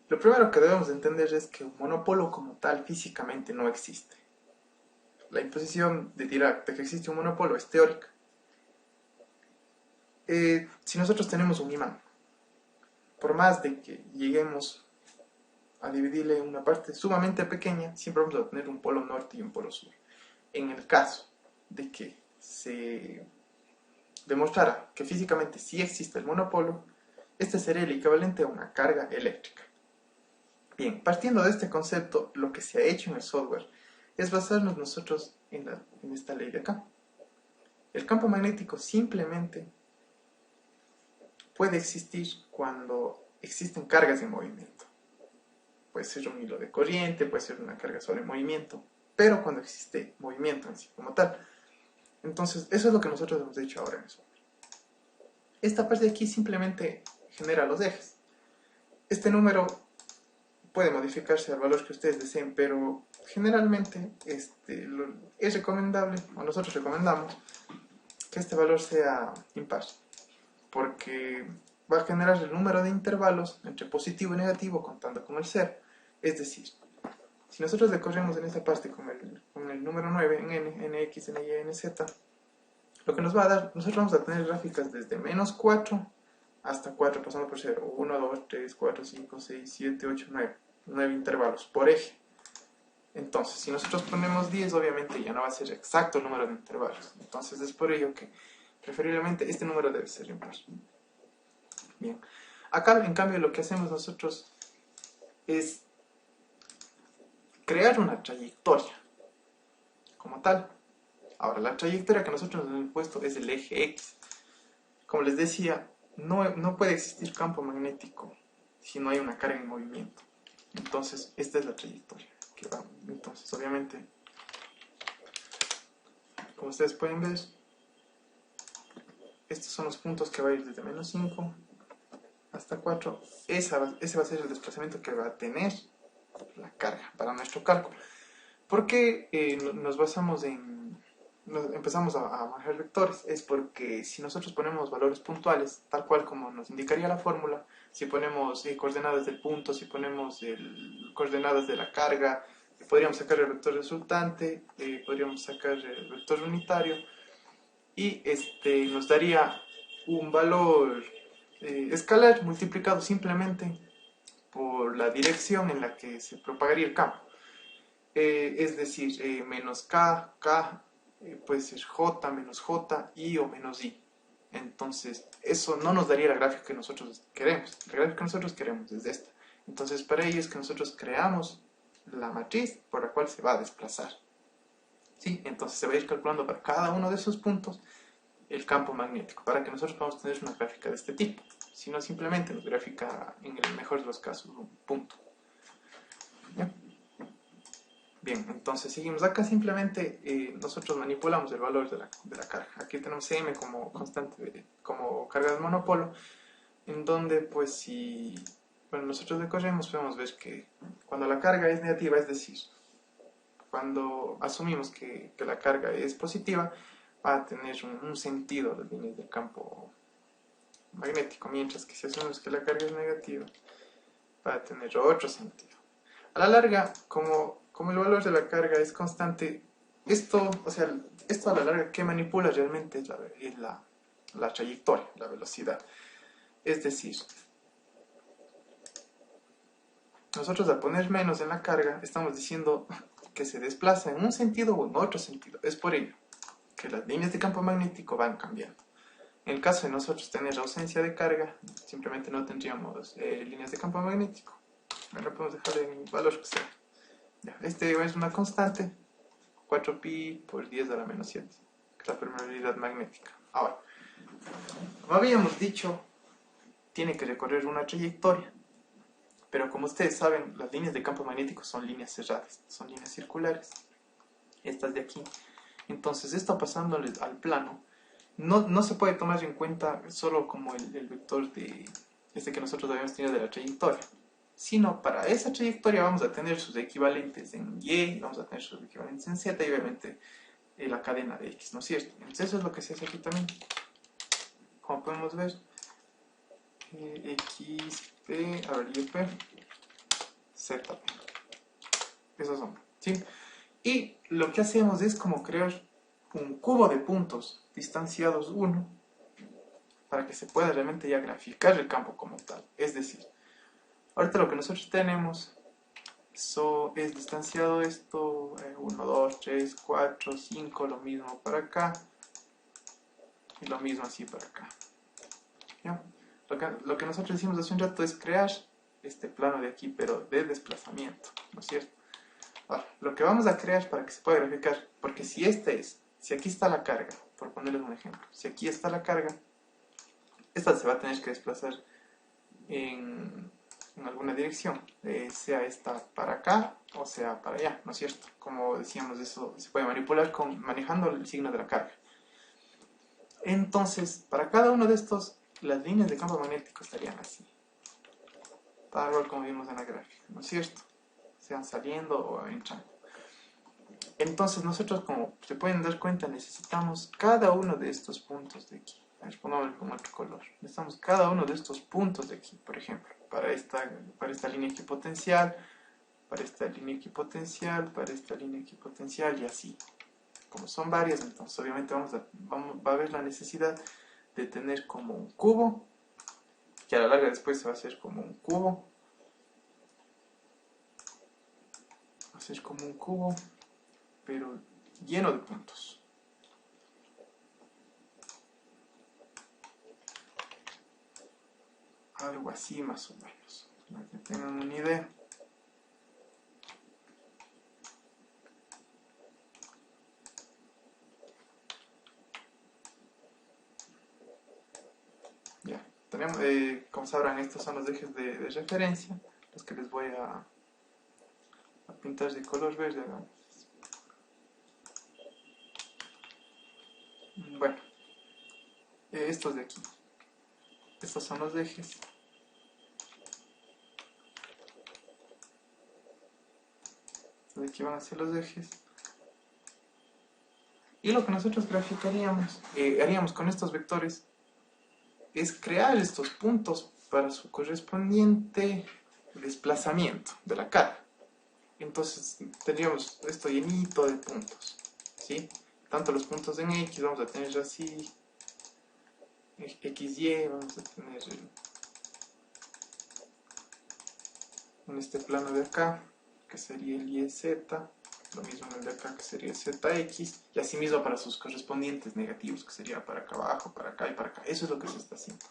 Lo primero que debemos entender es que un monopolo como tal físicamente no existe. La imposición de Dirac de que existe un monopolo es teórica. Si nosotros tenemos un imán, por más de que lleguemos a dividirle en una parte sumamente pequeña, siempre vamos a tener un polo norte y un polo sur. En el caso de que se demostrara que físicamente sí existe el monopolo, este sería el equivalente a una carga eléctrica. Bien, partiendo de este concepto, lo que se ha hecho en el software es basarnos nosotros en esta ley de acá. El campo magnético simplemente puede existir cuando existen cargas en movimiento. Puede ser un hilo de corriente, puede ser una carga sobre movimiento, pero cuando existe movimiento en sí como tal. Entonces, eso es lo que nosotros hemos hecho ahora mismo. Esta parte de aquí simplemente genera los ejes. Este número puede modificarse al valor que ustedes deseen, pero generalmente es recomendable, o nosotros recomendamos, que este valor sea impar, porque va a generar el número de intervalos entre positivo y negativo contando con el 0. Es decir, si nosotros recorremos en esta parte con el número 9 en n, nx, ny, nz, lo que nos va a dar, nosotros vamos a tener gráficas desde menos 4 hasta 4, pasando por 0, 1, 2, 3, 4, 5, 6, 7, 8, 9, 9 intervalos por eje. Entonces, si nosotros ponemos 10, obviamente ya no va a ser exacto el número de intervalos. Entonces, es por ello que preferiblemente este número debe ser impar. Bien, acá en cambio lo que hacemos nosotros es crear una trayectoria como tal. Ahora, la trayectoria que nosotros nos hemos puesto es el eje X. Como les decía, no puede existir campo magnético si no hay una carga en movimiento. Entonces, esta es la trayectoria que va. Entonces, obviamente, como ustedes pueden ver, estos son los puntos que va a ir desde menos 5 hasta 4. Ese va a ser el desplazamiento que va a tener la carga para nuestro cálculo. ¿Por qué nos basamos empezamos a manejar vectores? Es porque si nosotros ponemos valores puntuales, tal cual como nos indicaría la fórmula, si ponemos coordenadas del punto, si ponemos coordenadas de la carga, podríamos sacar el vector resultante, podríamos sacar el vector unitario, y nos daría un valor escalar multiplicado simplemente por la dirección en la que se propagaría el campo. Es decir, menos K, puede ser J, menos J, I o menos I. Entonces, eso no nos daría la gráfica que nosotros queremos. La gráfica que nosotros queremos es esta. Entonces, para ello es que nosotros creamos la matriz por la cual se va a desplazar. ¿Sí? Entonces, se va a ir calculando para cada uno de esos puntos el campo magnético, para que nosotros podamos tener una gráfica de este tipo. Si no, simplemente nos grafica, en el mejor de los casos, un punto. ¿Ya? Bien, entonces seguimos acá, simplemente nosotros manipulamos el valor de la carga. Aquí tenemos Cm como constante, como carga de monopolo, en donde pues si nosotros recorremos podemos ver que cuando la carga es negativa, es decir, cuando asumimos que la carga es positiva, va a tener un sentido las líneas del campo magnético, mientras que si asumimos que la carga es negativa, va a tener otro sentido. A la larga, como el valor de la carga es constante, esto a la larga que manipula realmente es la trayectoria, la velocidad. Es decir, nosotros al poner menos en la carga, estamos diciendo que se desplaza en un sentido o en otro sentido. Es por ello que las líneas de campo magnético van cambiando. En el caso de nosotros tener ausencia de carga, simplemente no tendríamos líneas de campo magnético. Ahora podemos dejar en el valor que sea. Ya, es una constante, 4pi por 10 a la menos 7, que es la permeabilidad magnética. Ahora, como habíamos dicho, tiene que recorrer una trayectoria, pero como ustedes saben, las líneas de campo magnético son líneas cerradas, son líneas circulares, estas de aquí. Entonces, esto pasándole al plano, no se puede tomar en cuenta solo como el vector de que nosotros habíamos tenido de la trayectoria, sino para esa trayectoria vamos a tener sus equivalentes en Y, vamos a tener sus equivalentes en Z y obviamente la cadena de X, ¿no es cierto? Entonces eso es lo que se hace aquí también. Como podemos ver, XP, a ver, YP, ZP. Esos son, ¿sí? Y lo que hacemos es como crear un cubo de puntos distanciados 1 para que se pueda realmente ya graficar el campo como tal. Es decir, ahorita lo que nosotros tenemos es distanciado esto, 1, 2, 3, 4, 5, lo mismo para acá y lo mismo así para acá. ¿Ya? Lo que nosotros hicimos hace un rato es crear este plano de aquí, pero de desplazamiento, ¿no es cierto? Ahora, lo que vamos a crear para que se pueda graficar, porque si aquí está la carga, por ponerles un ejemplo, si aquí está la carga, esta se va a tener que desplazar en alguna dirección, sea esta para acá o sea para allá, ¿no es cierto? Como decíamos, eso se puede manipular manejando el signo de la carga. Entonces, para cada uno de estos, las líneas de campo magnético estarían así, tal cual como vimos en la gráfica, ¿no es cierto? Sean saliendo o entrando. Entonces nosotros, como se pueden dar cuenta, necesitamos cada uno de estos puntos de aquí. A ver, pongámoslo con otro color. Necesitamos cada uno de estos puntos de aquí, por ejemplo, para esta línea equipotencial, para esta línea equipotencial, para esta línea equipotencial y así. Como son varias, entonces obviamente va a haber la necesidad de tener como un cubo, que a la larga después se va a hacer como un cubo. Va a ser como un cubo, pero lleno de puntos. Algo así más o menos, para que tengan una idea. Ya, tenemos, como sabrán, estos son los ejes de referencia, los que les voy a pintar de color verde. Hagamos. Bueno, estos de aquí. Estos son los ejes. Estos de aquí van a ser los ejes. Y lo que nosotros graficaríamos, haríamos con estos vectores, es crear estos puntos para su correspondiente desplazamiento de la carga. Entonces tendríamos esto llenito de puntos, ¿sí? Tanto los puntos en X, vamos a tener así, XY, vamos a tener en este plano de acá, que sería el YZ, lo mismo en el de acá, que sería el ZX, y así mismo para sus correspondientes negativos, que sería para acá abajo, para acá y para acá. Eso es lo que se está haciendo.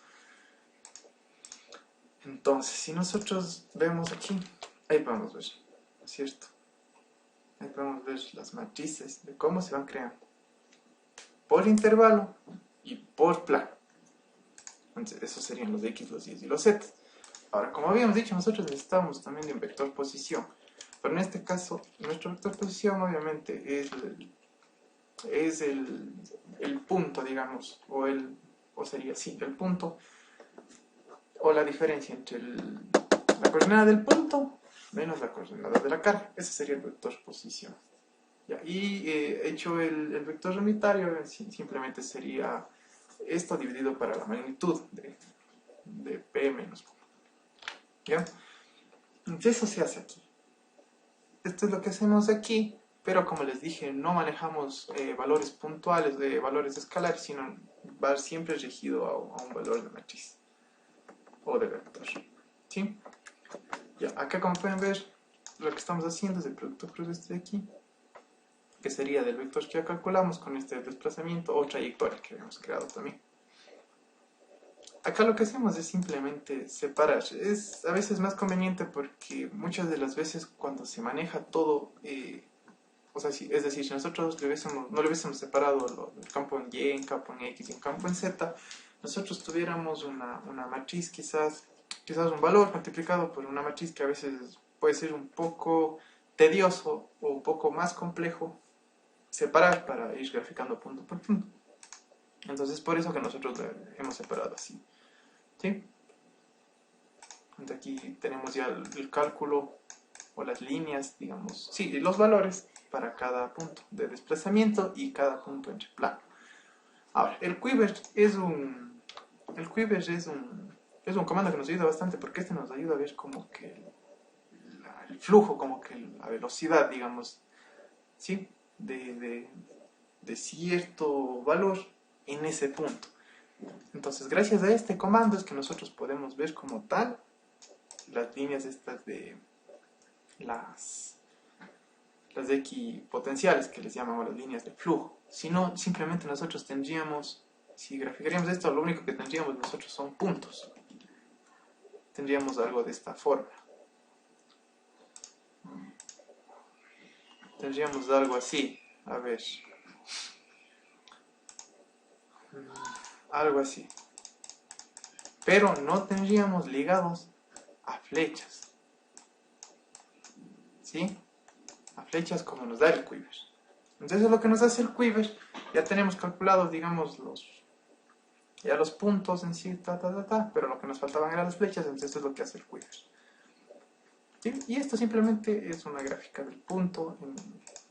Entonces, si nosotros vemos aquí, ahí podemos ver, ¿no es cierto? Ahí podemos ver las matrices de cómo se van creando. Por intervalo y por plano. Entonces, esos serían los X, los Y y los Z. Ahora, como habíamos dicho, nosotros necesitamos también de un vector posición. Pero en este caso, nuestro vector posición obviamente es el punto, digamos, o sería, sí, el punto, o la diferencia entre la coordenada del punto menos la coordenada de la carga. Ese sería el vector posición. ¿Ya? Y hecho el vector unitario, simplemente sería esto dividido para la magnitud de P menos Q. ¿Ya? Entonces eso se hace aquí. Esto es lo que hacemos aquí, pero como les dije, no manejamos valores puntuales de valores escalares, sino va siempre regido a un valor de matriz o de vector. ¿Sí? Ya, acá como pueden ver, lo que estamos haciendo es el producto cruz este de aquí, que sería del vector que ya calculamos con este desplazamiento o trayectoria que habíamos creado también. Acá lo que hacemos es simplemente separar. Es a veces más conveniente porque muchas de las veces cuando se maneja todo, o sea, es decir, si nosotros no le hubiésemos separado el campo en Y, en campo en X y en campo en Z, nosotros tuviéramos una matriz quizás un valor multiplicado por una matriz que a veces puede ser un poco tedioso o un poco más complejo separar para ir graficando punto por punto. Entonces por eso que nosotros lo hemos separado así. ¿Sí? Entonces aquí tenemos ya el cálculo o las líneas, digamos, sí, los valores para cada punto de desplazamiento y cada punto entre plano. Ahora, el quiver es un comando que nos ayuda bastante porque este nos ayuda a ver como que el flujo, como que la velocidad, digamos, ¿sí? De cierto valor en ese punto. Entonces, gracias a este comando es que nosotros podemos ver como tal las líneas estas de las equipotenciales, que les llamamos las líneas de flujo. Si no, simplemente nosotros tendríamos, si graficaríamos esto, lo único que tendríamos nosotros son puntos. Tendríamos algo de esta forma. Tendríamos algo así. A ver. Algo así. Pero no tendríamos ligados a flechas. ¿Sí? A flechas como nos da el quiver. Entonces lo que nos hace el quiver, ya tenemos calculados, digamos, los puntos en sí, pero lo que nos faltaban eran las flechas, entonces esto es lo que hace el quiver. ¿Sí? Y esto simplemente es una gráfica del punto.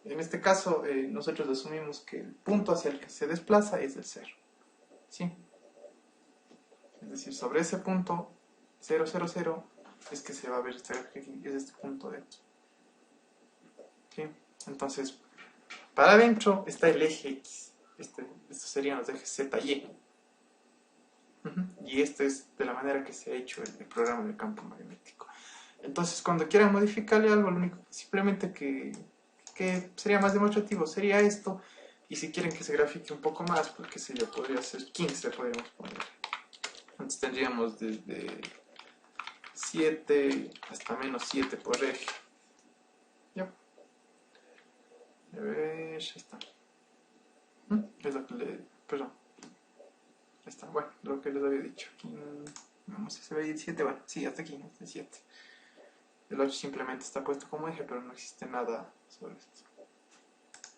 En este caso, nosotros asumimos que el punto hacia el que se desplaza es el 0. ¿Sí? Es decir, sobre ese punto 0, 0, 0 es que se va a ver esta gráfica aquí, es este punto de aquí. ¿Sí? Entonces, para adentro está el eje X. Estos serían los ejes Z y Y. Y esta es de la manera que se ha hecho el programa del campo magnético. Entonces, cuando quieran modificarle algo, lo único simplemente que sería más demostrativo sería esto. Y si quieren que se grafique un poco más, pues qué sé yo, podría ser 15, podríamos poner. Entonces tendríamos desde 7 hasta menos 7 por eje. Ya. A ver, ya está. Es lo que perdón. Ya está, bueno, lo que les había dicho. Aquí, no sé si se ve 17, bueno, sí, hasta aquí, hasta 7. El 8 simplemente está puesto como eje, pero no existe nada sobre esto.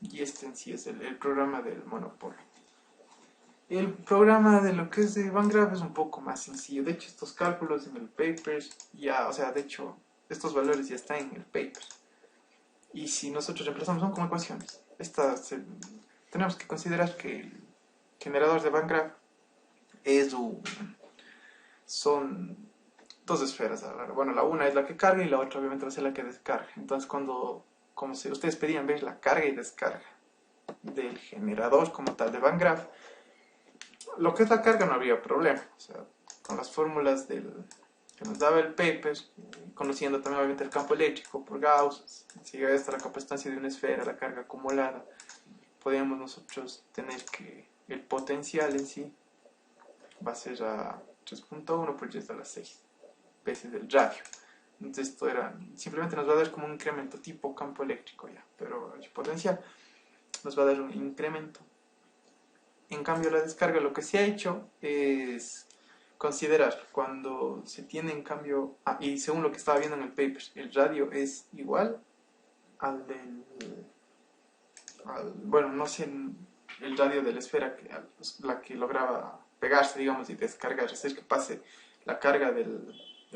Y este en sí es el programa del monopolio. El programa de lo que es de Van Graaff es un poco más sencillo. De hecho, estos cálculos en el paper ya, o sea, de hecho, estos valores ya están en el paper. Y si nosotros reemplazamos, son como ecuaciones. Tenemos que considerar que el generador de Van Graaff son dos esferas. Bueno, la una es la que carga y la otra obviamente va a ser la que descarga. Entonces, como si ustedes pedían ver la carga y descarga del generador como tal de Van Graaff, lo que es la carga no habría problema. O sea, con las fórmulas que nos daba el paper, conociendo también obviamente el campo eléctrico por Gauss, si llega hasta la capacidad de una esfera, la carga acumulada, podríamos nosotros tener que el potencial en sí va a ser a 3.1 por 10 a la 6 veces del radio. Entonces esto simplemente nos va a dar como un incremento tipo campo eléctrico ya, pero el potencial nos va a dar un incremento. En cambio la descarga lo que se ha hecho es considerar cuando se tiene en cambio, y según lo que estaba viendo en el paper, el radio es igual al bueno, no sé el radio de la esfera, la que lograba pegarse, digamos, y descargar, es decir, que pase la carga del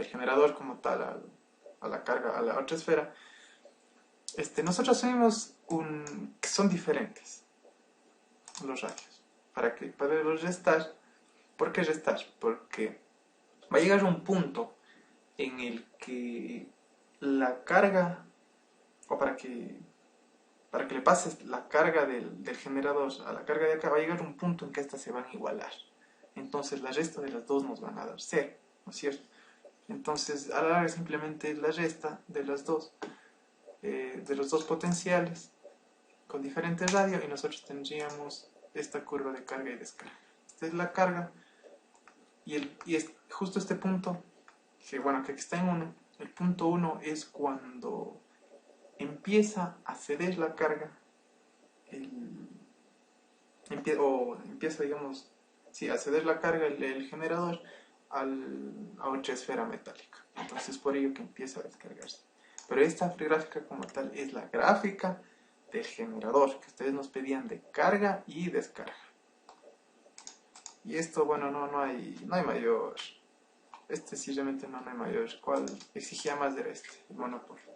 generador como tal a la otra esfera. Nosotros asumimos que son diferentes los radios. Para los restar. ¿Por qué restar? Porque va a llegar un punto en el que la carga, o para que le pases la carga del generador a la carga de acá, va a llegar un punto en que estas se van a igualar. Entonces la resta de las dos nos van a dar 0, ¿no es cierto? Entonces a la larga simplemente la resta de los dos potenciales con diferentes radios y nosotros tendríamos esta curva de carga y descarga. Esta es la carga y es justo este punto, que bueno, que aquí está en 1. El punto 1 es cuando empieza a ceder la carga, empieza, digamos, a ceder la carga el generador a otra esfera metálica. Entonces por ello que empieza a descargarse. Pero esta gráfica como tal es la gráfica del generador que ustedes nos pedían de carga y descarga. Y esto, bueno, no hay mayor. Sí realmente no hay mayor. ¿Cuál exigía más de el monopolio?